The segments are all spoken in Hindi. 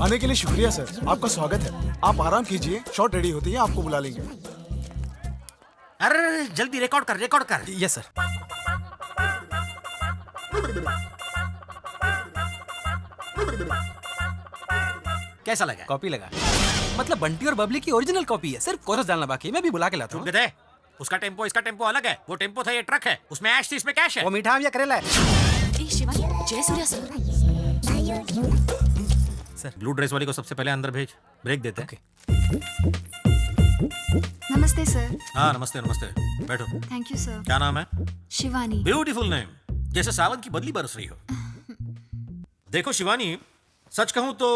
आने के लिए शुक्रिया सर, आपका स्वागत है। आप आराम कीजिए, शॉट रेडी होती है आपको बुला लेंगे। अरे जल्दी रिकॉर्ड कर। Yes sir. कैसा लगा? कॉपी लगा, मतलब बंटी और बबली की ओरिजिनल कॉपी है, सिर्फ कोरस डालना बाकी है। मैं भी बुला के लाता हूँ। दे उसका टेम्पो इसका टेम्पो अलग है। वो टेम्पो था, ये ट्रक है। उसमें ऐश थी, इसमें कैश है। वो मीठा आम या करेला है? शिवानी, जय सूर्या सर। ब्लू ड्रेस वाली को सबसे पहले अंदर भेज, ब्रेक देते हैं। नमस्ते सर। हाँ नमस्ते नमस्ते, बैठो। Thank you sir. क्या नाम है? शिवानी। ब्यूटीफुल नेम, जैसे सावन की बदली बरस रही हो। देखो शिवानी, सच कहूं तो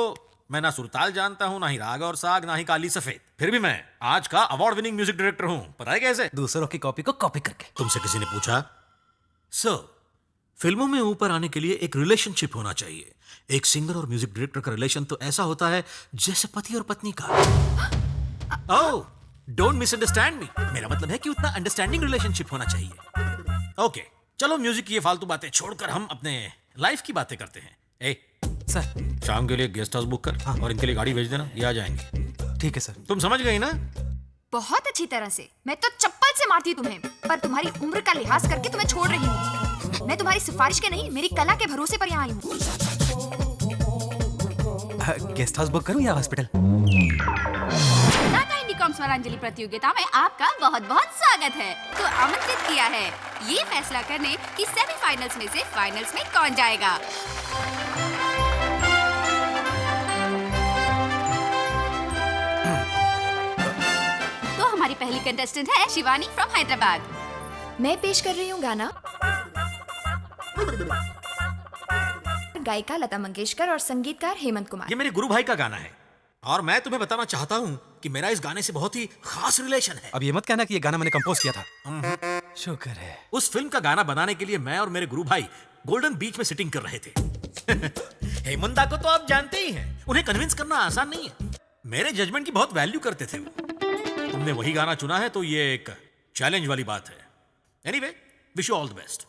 मैं ना सुरताल जानता हूं, ना ही राग और साग, ना ही काली सफेद। फिर भी मैं आज का अवार्ड विनिंग म्यूजिक डायरेक्टर हूं। पता है कैसे? दूसरों की कॉपी को कॉपी करके। तुमसे किसी ने पूछा? सर, फिल्मों में ऊपर आने के लिए एक रिलेशनशिप होना चाहिए। एक सिंगर और म्यूजिक डायरेक्टर का रिलेशन तो ऐसा होता है जैसे पति और पत्नी का। ओह, डोंट मिसअंडरस्टैंड मी। मेरा मतलब है कि उतना अंडरस्टैंडिंग रिलेशनशिप होना चाहिए। ओके, चलो म्यूजिक की ये फालतू बातें छोड़कर हम अपने लाइफ की बातें करते हैं। ए सर, शाम के लिए गेस्ट हाउस बुक कर और इनके लिए गाड़ी भेज देना, ये आ जाएंगे। ठीक है सर। तुम समझ गई ना? बहुत अच्छी तरह से। मैं तो चप्पल से मारती तुम्हें, पर तुम्हारी उम्र का लिहाज करके तुम्हें छोड़ रही हूँ। मैं तुम्हारी सिफारिश के नहीं, मेरी कला के भरोसे पर यहाँ आई हूँ। गेस्ट हाउस बुक करूँ या हॉस्पिटल? टाटा इंडिकॉम स्वरांजलि प्रतियोगिता में आपका बहुत बहुत स्वागत है। तो आमंत्रित किया है ये फैसला करने कि सेमीफाइनल्स में से फाइनल्स में कौन जाएगा। तो हमारी पहली कंटेस्टेंट है शिवानी फ्रॉम हैदराबाद। मैं पेश कर रही हूँ गाना। गायिका लता मंगेशकर और संगीतकार हेमंत कुमार। ये मेरे गुरु भाई का गाना है और मैं तुम्हें बताना चाहता हूँ कि मेरा इस गाने से बहुत ही खास रिलेशन है। अब ये मत कहना कि ये गाना मैंने कंपोज किया था। शुक्र है। उस फिल्म का गाना बनाने के लिए मैं और मेरे गुरु भाई गोल्डन बीच में सिटिंग कर रहे थे। हेमंता को तो आप जानते ही हैं, उन्हें कन्विंस करना आसान नहीं है। मेरे जजमेंट की बहुत वैल्यू करते थे वो। तुमने वही गाना चुना है तो ये एक चैलेंज वाली बात है। Anyway, wish you all the best.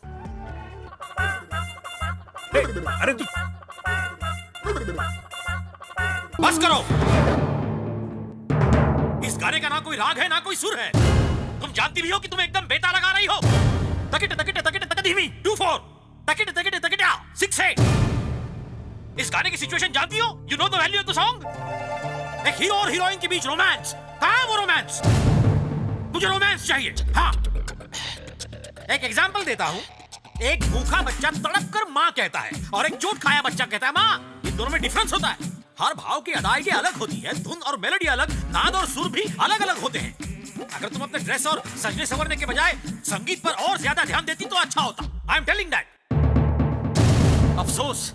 अरे बस करो। इस गाने का ना कोई राग है ना कोई सुर है। तुम जानती भी हो कि तुम एकदम बेता लगा रही हो। तकिट तकिट तकिट तकिट धीमी 2-4 तकिट तकिट तकिट 6-8। इस गाने की सिचुएशन जानती हो? You know the value of the song. एक हीरो और हीरोइन के बीच रोमांस। कहां है वो रोमांस? मुझे रोमांस चाहिए। हाँ, एक एग्जांपल देता हूं। एक भूखा बच्चा तड़प कर माँ कहता है और एक चोट खाया बच्चा कहता है माँ। इन दोनों में डिफरेंस होता है। हर भाव की अदायगी अलग होती है, धुन और मेलोडी अलग, नाद और सुर भी अलग अलग होते हैं। अगर तुम अपने ड्रेस और सजने संवरने के बजाय संगीत पर और ज्यादा ध्यान देती तो अच्छा होता। I am telling that. अफसोस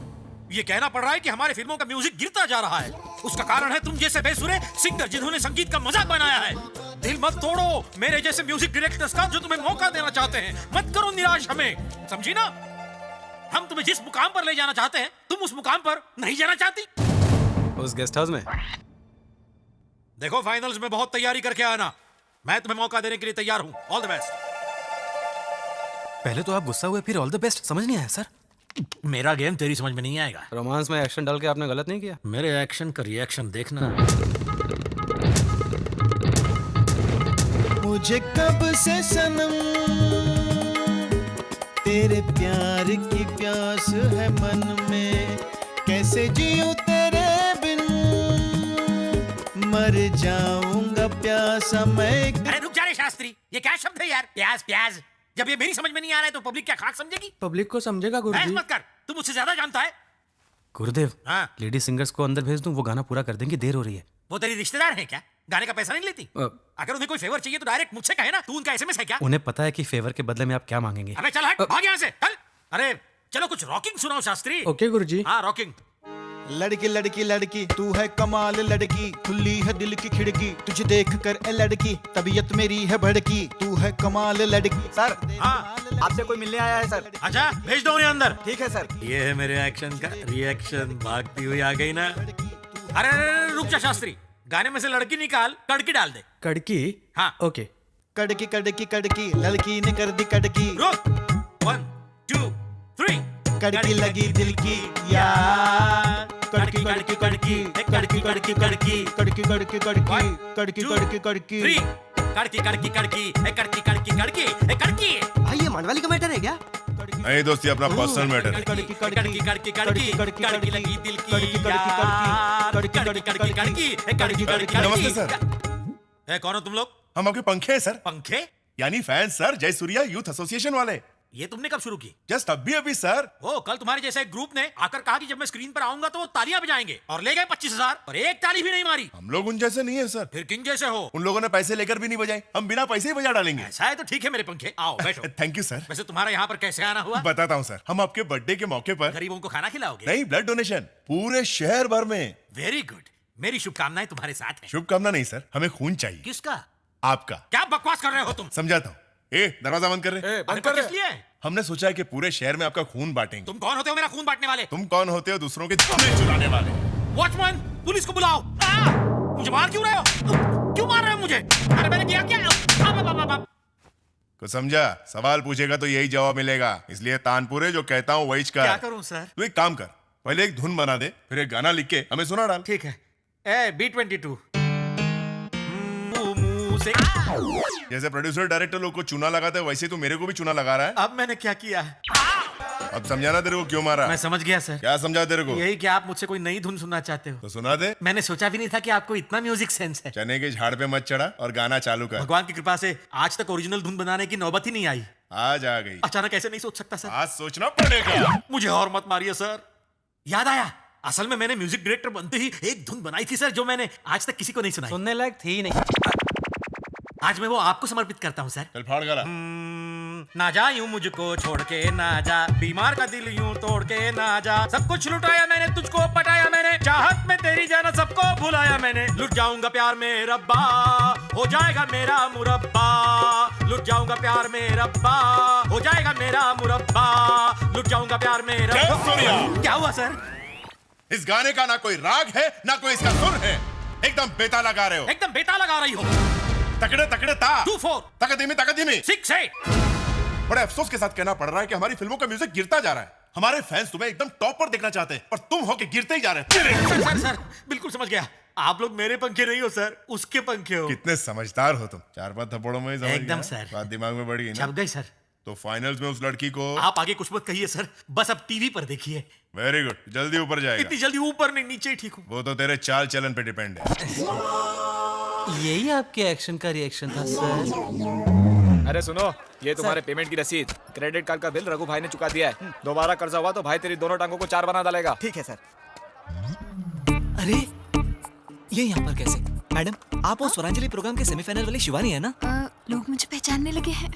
ये कहना पड़ रहा है कि हमारे फिल्मों का म्यूजिक गिरता जा रहा है। उसका कारण है तुम जैसे बेसुरे सिंगर जिन्होंने संगीत का मजाक बनाया है। दिल मत तोड़ो मेरे जैसे म्यूजिक डायरेक्टर्स का जो तुम्हें मौका देना चाहते हैं। मत करो निराश हमें, समझी ना? हम तुम्हें जिस मुकाम पर ले जाना चाहते हैं तुम उस मुकाम पर नहीं जाना चाहती। उस गेस्ट हाउस में देखो, फाइनल्स में बहुत तैयारी करके आना। मैं तुम्हें मौका देने के लिए तैयार हूं। All the best. पहले तो आप गुस्सा हुए, फिर ऑल द बेस्ट। समझ नहीं आया सर। मेरा गेम तेरी समझ में नहीं आएगा। रोमांस में एक्शन डाल के आपने गलत नहीं किया। मेरे एक्शन का रिएक्शन देखना। मुझे कब से सनम तेरे प्यार की प्यास है मन में, कैसे जीऊं तेरे बिन, मर जाऊंगा प्यासा मैं। अरे रुक जा रे शास्त्री, ये क्या शब्द है यार? प्याज प्याज। जब ये मेरी समझ में नहीं आ रहा है तो पब्लिक क्या खाक समझेगी? पब्लिक को समझेगा बहस गुरुजी। मत कर, तू मुझसे ज्यादा जानता है। गुरुदेव, हाँ? लेडी सिंगर्स को अंदर भेज दूं, वो गाना पूरा कर देंगी, देर हो रही है। वो तेरी रिश्तेदार है क्या? गाने का पैसा नहीं लेती? अगर उन्हें कोई फेवर चाहिए तो डायरेक्ट मुझसे कहे ना। तू उनका एसएमएस है क्या? उन्हें पता है कि फेवर के बदले में आप क्या मांगेंगे। अबे चल हट, भाग यहाँ से, चल। अरे चलो कुछ रॉकिंग सुनाओ शास्त्री। ओके गुरुजी। हाँ रॉकिंग। लड़की लड़की लड़की तू है कमाल लड़की, खुली है दिल की खिड़की, तुझे देख कर ए लड़की तबीयत मेरी है भड़की, तू है कमाल लड़की। सर, हाँ आपसे कोई मिलने आया है सर। अच्छा, भेज दो उन्हें अंदर। ठीक है सर। ये है मेरे एक्शन का रिएक्शन। भागती हुई आ गई ना। अरे अरे, रुक जा शास्त्री, गाने में से लड़की निकाल, कड़की डाल दे। कड़की। हाँ ओके। कड़की कड़की कड़की लड़की ने कर दी कड़की। रुक। 1 2 3 कड़की लगी दिल की यार कड़की कड़की कड़की कड़की कड़की कड़की कड़की कड़की कड़की कड़की कड़की कड़की थ्री कड़की कड़की कड़की कड़की कड़की कड़की कड़की भाई ये मंडवाली का मैटर है क्या? नहीं दोस्ती अपना पर्सनल मैटर है। कड़की कड़की कड़की कड़की कड़की लगी दिल की कड़की कड़की कड़की कड़की कड़की कड़की कड़की कड़की नमस्ते सर, है कौन हो तुम लोग? हम आपके पंखे हैं सर, पंखे? यानी फैन सर, जय सूर्या यूथ एसोसिएशन वाले। ये तुमने कब शुरू की? जस्ट अभी सर। ओ कल तुम्हारे जैसे एक ग्रुप ने आकर कहा कि जब मैं स्क्रीन पर आऊंगा तो वो तालियां बजाएंगे और ले गए 25,000 और एक ताली भी नहीं मारी। हम लोग उन जैसे नहीं है सर, फिर किन जैसे हो? उन लोगों ने पैसे लेकर भी नहीं बजाए, हम बिना पैसे ही बजा डालेंगे। ऐसा है तो ठीक है मेरे पंखे, आओ बैठो। Thank you sir. वैसे तुम्हारा यहाँ पर कैसे आना हुआ? बताता हूँ सर, हम आपके बर्थडे के मौके पर गरीबों को खाना खिलाओगे? नहीं, ब्लड डोनेशन पूरे शहर भर में। वेरी गुड, मेरी शुभकामनाएं तुम्हारे साथ हैं। शुभकामना नहीं सर, हमें खून चाहिए। किसका? आपका। क्या बकवास कर रहे हो तुम? समझाता हूँ। ए दरवाजा बंद कर रहे। अरे पर किस लिए? हमने सोचा है कि पूरे शहर में आपका खून बांटेंगे। तुम कौन होते हो मेरा खून बांटने वाले? तुम कौन होते हो दूसरों के खून चुराने वाले? वॉचमैन, पुलिस को बुलाओ। मुझे मार क्यों रहे हो? क्यों मार रहे हो मुझे? अरे मैंने किया क्या? को समझा? सवाल पूछेगा तो यही जवाब मिलेगा, इसलिए तानपुरे जो कहता हूँ वही कर। क्या करूं सर? तू एक काम कर, पहले एक धुन बना दे, फिर एक गाना लिख के हमें सुना डाल। ठीक है। ए B22 से जैसे प्रोड्यूसर डायरेक्टर लोग को चूना लगाते हैं वैसे तू मेरे को भी चूना लगा रहा है। अब मैंने क्या किया है? अब समझाना तेरे को क्यों मारा? मैं समझ गया सर। क्या समझा तेरे को? यही कि आप मुझसे कोई नई धुन सुनना चाहते हो। तो सुना दे। मैंने सोचा भी नहीं था कि आपको इतना म्यूजिक सेंस है। चने के झाड़ पे मत चढ़ा और गाना चालू कर। भगवान की कृपा से आज तक ओरिजिनल धुन बनाने की नौबत ही नहीं आई। आज आ गई। अचानक ऐसे नहीं सोच सकता सर। आज सोचना पड़ेगा। मुझे और मत मारिए सर। याद आया, असल में मैंने म्यूजिक डायरेक्टर बनते ही एक धुन बनाई थी सर, जो मैंने आज तक किसी को नहीं सुनाई। सुनने लायक थी ही नहीं। आज मैं वो आपको समर्पित करता हूँ सर। चल फाड़ गला। ना जा यूं मुझको छोड़ के ना जा, बीमार का दिल यूं तोड़ के ना जा। सब कुछ लुटाया मैंने, तुझको पटाया मैंने, चाहत में तेरी जाना सबको भुलाया मैंने। लुट जाऊंगा प्यार में रब्बा, हो जाएगा मेरा मुरब्बा। लुट जाऊंगा प्यार में रब्बा, हो जाएगा मेरा मुरब्बा। लुट जाऊंगा प्यार में जय रब्बा। सूर्या। क्या हुआ सर? इस गाने का ना कोई राग है ना कोई इसका सुर है, एकदम बेताल लगा रहे हो। एकदम बेताल लगा रही हो। तकड़े तकड़े ता 2-4 तक धीमी 6-8। बड़े अफसोस के साथ कहना पड़ रहा है कि हमारी फिल्मों का म्यूजिक गिरता जा रहा है। हमारे फैंस तुम्हें एकदम टॉप पर देखना चाहते हैं और तुम हो के गिरते ही जा रहे हो। सर सर बिल्कुल समझ गया। आप लोग मेरे पंखे नहीं हो सर, उसके पंखे हो। कितने समझदार हो तुम, 4-5 थप्पड़ों में ही समझ एकदम गया। सर। बात दिमाग में बढ़ गई ना? छप गई सर। तो फाइनल्स में उस लड़की को आप आगे कुछ मत कहिए सर, बस अब टीवी पर देखिए। वेरी गुड, जल्दी ऊपर जाएगा। इतनी जल्दी ऊपर नहीं, नीचे ही ठीक हूँ। वो तो तेरे चाल चलन पे डिपेंड है। यही आपके एक्शन का रिएक्शन था सर? अरे सुनो, ये तुम्हारे पेमेंट की रसीद, क्रेडिट कार्ड का बिल रघु भाई ने चुका दिया है। दोबारा कर्जा हुआ तो भाई तेरी दोनों टांगों को 4 बना डालेगा। ठीक है सर। अरे ये यहाँ पर कैसे? मैडम, आप वो स्वरांजलि प्रोग्राम के सेमीफाइनल वाली शिवानी है ना? लोग मुझे पहचानने लगे हैं।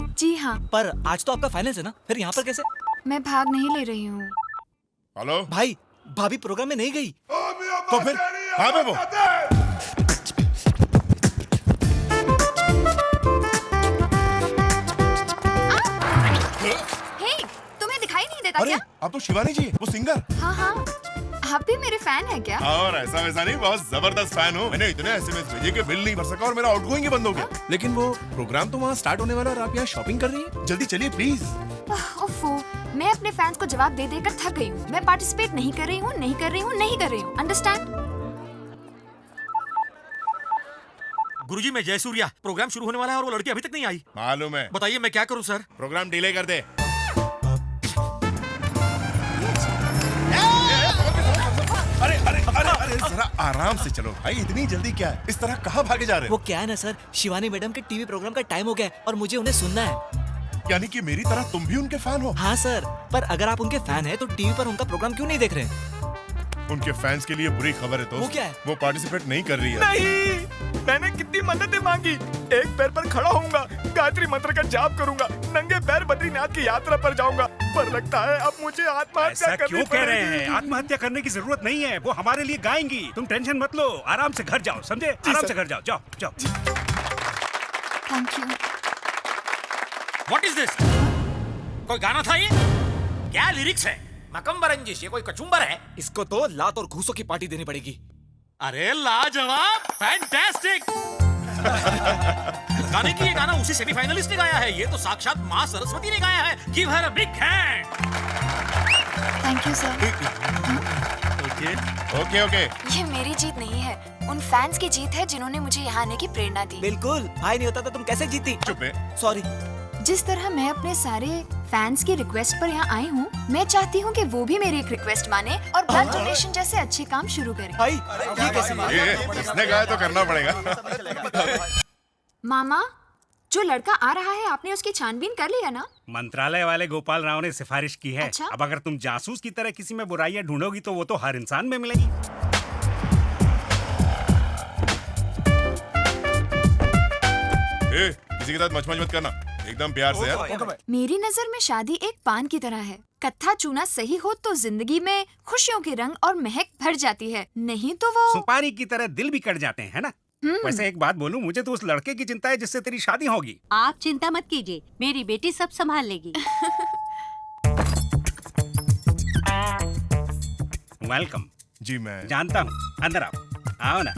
जी हाँ। पर आज तो आपका फाइनल है ना, फिर यहाँ पर कैसे? मैं भाग नहीं ले रही हूँ। हेलो भाई, भाभी प्रोग्राम में नहीं गई। तो फिर कहाँ पे वो? हे, तुम्हें दिखाई नहीं देता अरे क्या? आप तो शिवानी जी, वो सिंगर। हाँ हाँ, आप भी मेरे फैन हैं क्या? और ऐसा वैसा नहीं, बहुत जबरदस्त फैन हूँ। मैंने इतने एसएमएस भेजे कि बिल नहीं भर सका और मेरा आउटगोइंग ही बंद हो गया। लेकिन वो प्रोग्राम तो वहाँ स्टार्ट होने वाला और आप यहाँ शॉपिंग कर रही हैं। जल्दी चलिए प्लीज। ओफो, मैं अपने फैंस को जवाब दे देकर थक गई हूँ। मैं पार्टिसिपेट नहीं कर रही हूँ, नहीं कर रही हूँ, नहीं कर रही हूँ। अंडरस्टैंड? गुरुजी, मैं जयसूर्या। प्रोग्राम शुरू होने वाला है और वो लड़की अभी तक नहीं आई। मालूम है। बताइए मैं क्या करूँ सर? प्रोग्राम डिले कर दे। अरे अरे अरे अरे जरा आराम से चलो भाई, इतनी जल्दी क्या है? इस तरह कहाँ भागे जा रहे हो? वो क्या है ना सर, शिवानी मैडम के टीवी प्रोग्राम का टाइम हो गया है और मुझे उन्हें सुनना है। यानी कि मेरी तरह तुम भी उनके फैन हो? हाँ सर, पर अगर आप उनके फैन हैं तो टीवी पर उनका प्रोग्राम क्यों नहीं देख रहे हैं? उनके फैंस के लिए बुरी खबर है दोस्त। वो क्या है? वो पार्टिसिपेट नहीं कर रही है। नहीं, मैंने कितनी मददें मांगी। एक पैर पर खड़ा होऊंगा, गायत्री मंत्र का जाप करूंगा, नंगे पैर बद्रीनाथ की यात्रा पर जाऊंगा, पर लगता है अब मुझे आत्महत्या करनी क्यों कह रहे हैं? पड़ेगी। आत्महत्या करने की जरूरत नहीं है, वो हमारे लिए गाएंगी। तुम टेंशन मत लो, आराम से घर जाओ, समझे? आराम से घर जाओ, जाओ जाओ। Thank you. What is this? कोई गाना था ये? क्या लिरिक्स है? मकम्बरंजिश, ये कोई कचुम्बर है? इसको तो लात और घूसों की पार्टी देनी पड़ेगी। अरे लाजवाब, फैंटास्टिक। गाने की ये गाना उसी सेमीफाइनलिस्ट ने गाया है। ये तो साक्षात माँ सरस्वती ने गाया है। Give her a big hand. Thank you sir. Okay okay ये मेरी जीत नहीं है, उन फैंस की जीत है जिन्होंने मुझे यहाँ आने की प्रेरणा दी। बिल्कुल, भाई नहीं होता तो तुम कैसे जीती? चुप है। सॉरी। जिस तरह मैं अपने सारे फैंस की रिक्वेस्ट पर यहाँ आई हूँ, मैं चाहती हूँ कि वो भी मेरी एक रिक्वेस्ट माने और ब्लड डोनेशन जैसे अच्छे काम शुरू करें। भाई ये कैसे बात? इसने कहा तो करना पड़ेगा। मामा, जो लड़का आ रहा है आपने उसकी छानबीन कर लिया ना? मंत्रालय वाले गोपाल राव ने सिफारिश की है। अच्छा? अब अगर तुम जासूस की तरह किसी में बुराइयां ढूंढोगी तो वो तो हर इंसान में मिलेगी। किसी के साथ मच मत करना, एकदम प्यार से यार। मेरी नजर में शादी एक पान की तरह है, कत्था चूना सही हो तो जिंदगी में खुशियों के रंग और महक भर जाती है, नहीं तो वो सुपारी की तरह दिल भी कट जाते हैं, है ना? वैसे एक बात बोलूं, मुझे तो उस लड़के की चिंता है जिससे तेरी शादी होगी। आप चिंता मत कीजिए, मेरी बेटी सब संभाल लेगी। वेलकम। जी मैं जानता हूँ, अंदर आओ। आओ ना,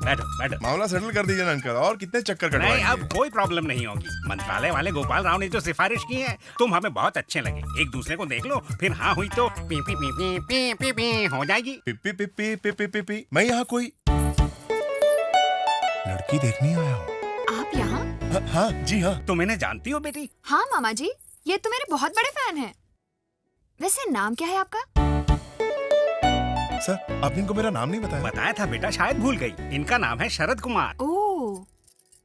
बैठो बैठो। मामला सेटल कर दीजिए ना अंकल, और कितने चक्कर नहीं, अब कटवाएंगे? कोई प्रॉब्लम नहीं होगी। मंत्रालय वाले गोपाल राव ने जो सिफारिश की है, तुम हमें बहुत अच्छे लगे। एक दूसरे को देख लो, फिर हाँ हुई तो P P P P P P P हो जाएगी। पिप्पी पिप्पी पिप्पी पिप्पी। मैं यहाँ कोई लड़की देखने आया हूँ। आप यहाँ? हाँ जी हाँ। तुम इन्हें जानती हो बेटी? हाँ मामा जी, ये तो मेरे बहुत बड़े फैन हैं। वैसे नाम क्या है आपका? सर आपने इनको मेरा नाम नहीं बताया। बताया था बेटा, शायद भूल गई। इनका नाम है शरद कुमार। ओह,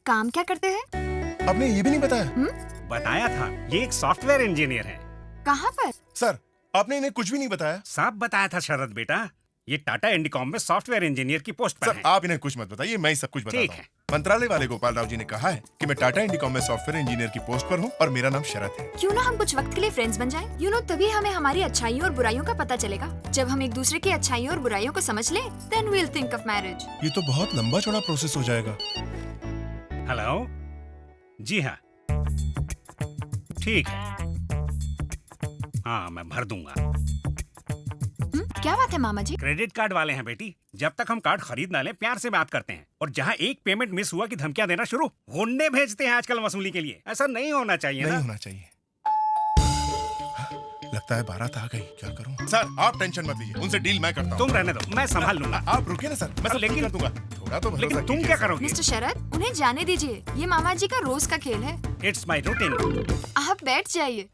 काम क्या करते हैं? आपने ये भी नहीं बताया। बताया था, ये एक सॉफ्टवेयर इंजीनियर है। कहाँ पर? सर आपने इन्हें कुछ भी नहीं बताया। सब बताया था शरद बेटा, ये टाटा इंडिकॉम में सॉफ्टवेयर इंजीनियर की पोस्ट पर सर है। आप इन्हें कुछ मत बताइए, मैं ही सब कुछ ठीक बताता है। हूँ। मंत्रालय वाले गोपाल राव जी ने कहा है कि मैं टाटा इंडिकॉम में सॉफ्टवेयर इंजीनियर की पोस्ट पर हूँ और मेरा नाम शरद है। क्यों ना हम कुछ वक्त के लिए फ्रेंड्स बन जाएं? यू नो, तभी हमें हमारी अच्छाइयों और बुराइयों का पता चलेगा। जब हम एक दूसरे की अच्छाइयों और बुराइयों को समझ लें, then we'll think of marriage। ये तो बहुत लंबा चौड़ा प्रोसेस हो जाएगा। हेलो, जी हाँ, ठीक है। हाँ मैं भर दूंगा। क्या बात है मामा जी? क्रेडिट कार्ड वाले हैं बेटी, जब तक हम कार्ड खरीद ना लें प्यार से बात करते हैं, और जहाँ एक पेमेंट मिस हुआ कि धमकियां देना शुरू, गुंडे भेजते हैं आजकल वसूली के लिए। ऐसा नहीं होना चाहिए नहीं ना? होना चाहिए। लगता है बारात आ गई, क्या करूं? सर आप टेंशन मत लीजिए, उनसे डील मैं करता हूं। तुम रहने दो, मैं संभाल लूंगा। आप रुकिए ना सर, मैं सब लेकिन- कर दूंगा। थोड़ा तो भरोसा लेकिन तुम कीजिए क्या सर। करोगे? मिस्टर शरद, उन्हें जाने दीजिए, ये मामा जी का रोज का खेल है। It's my routine. आप बैठ जाइए।